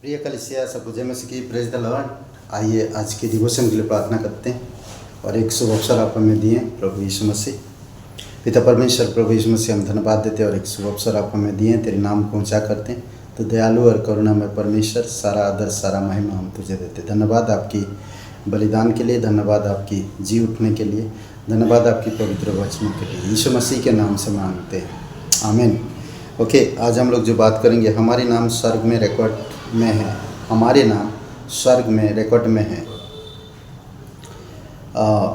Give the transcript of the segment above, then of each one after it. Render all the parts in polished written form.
प्रिय कलीसिया सब जय मसीह की प्रेज द लॉर्ड। आइए आज के डिवोशन के लिए प्रार्थना करते हैं और एक शुभ अवसर आप हमें दिए प्रभु यीशु मसीह। पिता परमेश्वर प्रभु यीशु मसीह हम धन्यवाद देते हैं और एक शुभ अवसर आप हमें दिए तेरे नाम को ऊंचा करते हैं। तो दयालु और करुणामय परमेश्वर सारा आदर सारा महिमा हम तुझे देते। धन्यवाद आपकी बलिदान के लिए, धन्यवाद आपकी जी उठने के लिए, धन्यवाद आपकी पवित्र वचनों के लिए। यीशु मसीह के नाम से मांगते हैं, आमीन। ओके, आज हम लोग जो बात करेंगे, हमारे नाम स्वर्ग में रिकॉर्ड में है। हमारे नाम स्वर्ग में रिकॉर्ड में है।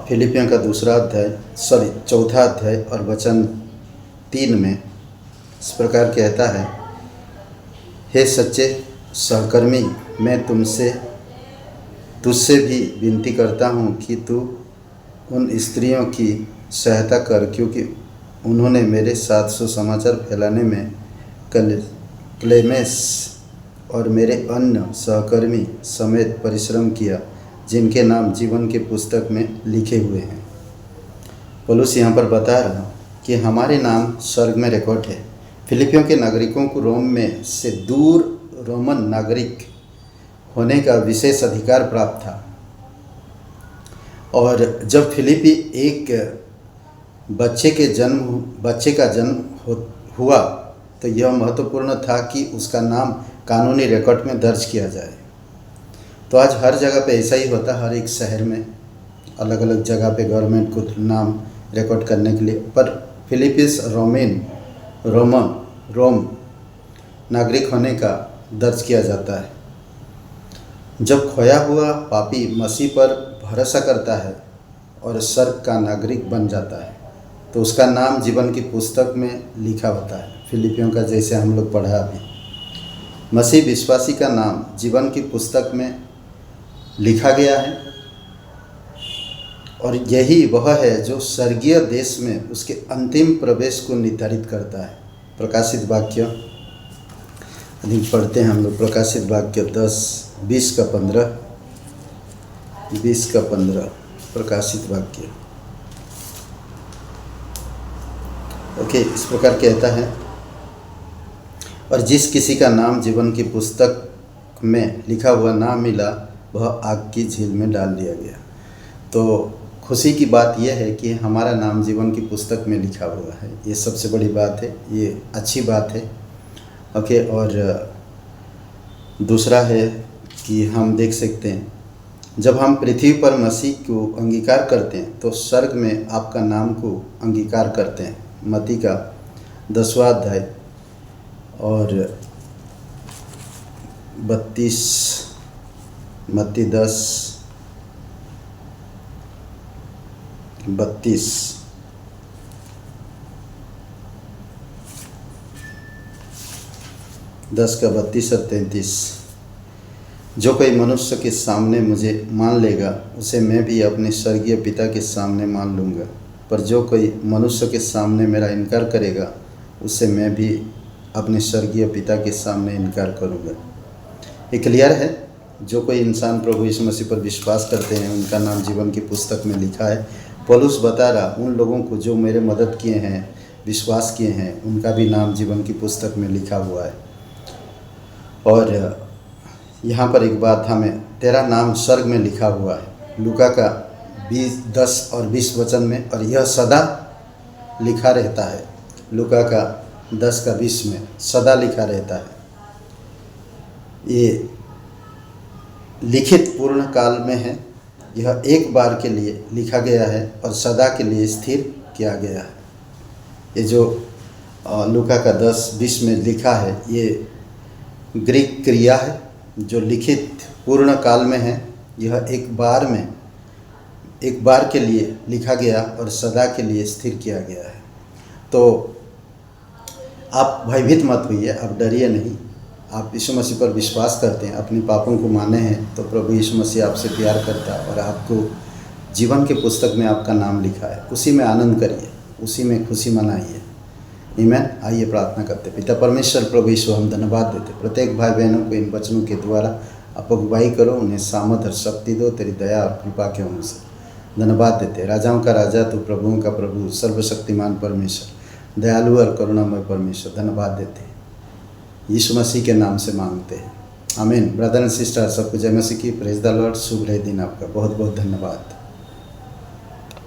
फिलिपियों का चौथा अध्याय और वचन 3 में इस प्रकार कहता है, हे सच्चे सहकर्मी, मैं तुझसे भी विनती करता हूँ कि तू उन स्त्रियों की सहायता कर, क्योंकि उन्होंने मेरे साथ सुसमाचार फैलाने में क्लेमेस और मेरे अन्य सहकर्मी समेत परिश्रम किया, जिनके नाम जीवन के पुस्तक में लिखे हुए हैं। पौलुस यहाँ पर बता रहा कि हमारे नाम स्वर्ग में रिकॉर्ड है। फिलिपियों के नागरिकों को रोम में से दूर रोमन नागरिक होने का विशेष अधिकार प्राप्त था, और जब फिलिपी एक बच्चे का जन्म हुआ तो यह महत्वपूर्ण था कि उसका नाम कानूनी रिकॉर्ड में दर्ज किया जाए। तो आज हर जगह पे ऐसा ही होता है, हर एक शहर में अलग अलग जगह पे गवर्नमेंट को नाम रिकॉर्ड करने के लिए। पर फिलिपीस रोम नागरिक होने का दर्ज किया जाता है। जब खोया हुआ पापी मसीह पर भरोसा करता है और स्वर्ग का नागरिक बन जाता है, तो उसका नाम जीवन की पुस्तक में लिखा होता है। फिलिपियों का जैसे हम लोग पढ़ा अभी, मसीह विश्वासी का नाम जीवन की पुस्तक में लिखा गया है, और यही वह है जो स्वर्गीय देश में उसके अंतिम प्रवेश को निर्धारित करता है। प्रकाशित वाक्य अधिक पढ़ते हैं हम लोग। प्रकाशित वाक्य 10:20-15 20-15 प्रकाशित वाक्य। ओके, इस प्रकार कहता है, और जिस किसी का नाम जीवन की पुस्तक में लिखा हुआ ना मिला, वह आग की झील में डाल दिया गया। तो खुशी की बात यह है कि हमारा नाम जीवन की पुस्तक में लिखा हुआ है। ये सबसे बड़ी बात है, ये अच्छी बात है। ओके, और दूसरा है कि हम देख सकते हैं, जब हम पृथ्वी पर मसीह को अंगीकार करते हैं तो स्वर्ग में आपका नाम को अंगीकार करते हैं। मत्ती का 10वां अध्याय और 32, मत्ती 10:32 10 का 32 और 33। जो कोई मनुष्य के सामने मुझे मान लेगा, उसे मैं भी अपने स्वर्गीय पिता के सामने मान लूँगा, पर जो कोई मनुष्य के सामने मेरा इनकार करेगा, उससे मैं भी अपने स्वर्गीय पिता के सामने इनकार करूँगा। ये क्लियर है। जो कोई इंसान प्रभु यीशु मसीह पर विश्वास करते हैं, उनका नाम जीवन की पुस्तक में लिखा है। पौलुस बता रहा, उन लोगों को जो मेरे मदद किए हैं, विश्वास किए हैं, उनका भी नाम जीवन की पुस्तक में लिखा हुआ है। और यहाँ पर एक बात हमें, तेरा नाम स्वर्ग में लिखा हुआ है, लूका का 10 और 20 वचन में, और यह सदा लिखा रहता है। लूका का 10 का 20 में सदा लिखा रहता है। ये लिखित पूर्ण काल में है। यह एक बार के लिए लिखा गया है और सदा के लिए स्थिर किया गया है। ये जो लूका का 10:20 में लिखा है, ये ग्रीक क्रिया है जो लिखित पूर्ण काल में है। यह एक बार के लिए लिखा गया और सदा के लिए स्थिर किया गया है। तो आप भयभीत मत होइए, आप डरिए नहीं। आप यीशु मसीह पर विश्वास करते हैं, अपने पापों को माने हैं, तो प्रभु यीशु मसीह आपसे प्यार करता है और आपको जीवन के पुस्तक में आपका नाम लिखा है। उसी में आनंद करिए, उसी में खुशी मनाइए। आमीन। आइए प्रार्थना करते। पिता परमेश्वर प्रभु यीशु, हम धन्यवाद देते प्रत्येक भाई बहनों को इन वचनों के द्वारा आप अगुवाई करो, उन्हें सामर्थ और शक्ति दो, तेरी दया और कृपा के अनुसार। धन्यवाद देते, राजाओं का राजा तू, प्रभुओं का प्रभु, सर्वशक्तिमान परमेश्वर, दयालु और करुणामय परमेश्वर, धन्यवाद देते हैं। यीशु मसीह के नाम से मांगते हैं, आमीन। ब्रदर एंड सिस्टर, सबको जय मसीह की, प्रेज द लॉर्ड। शुभ रहे दिन आपका। बहुत बहुत धन्यवाद।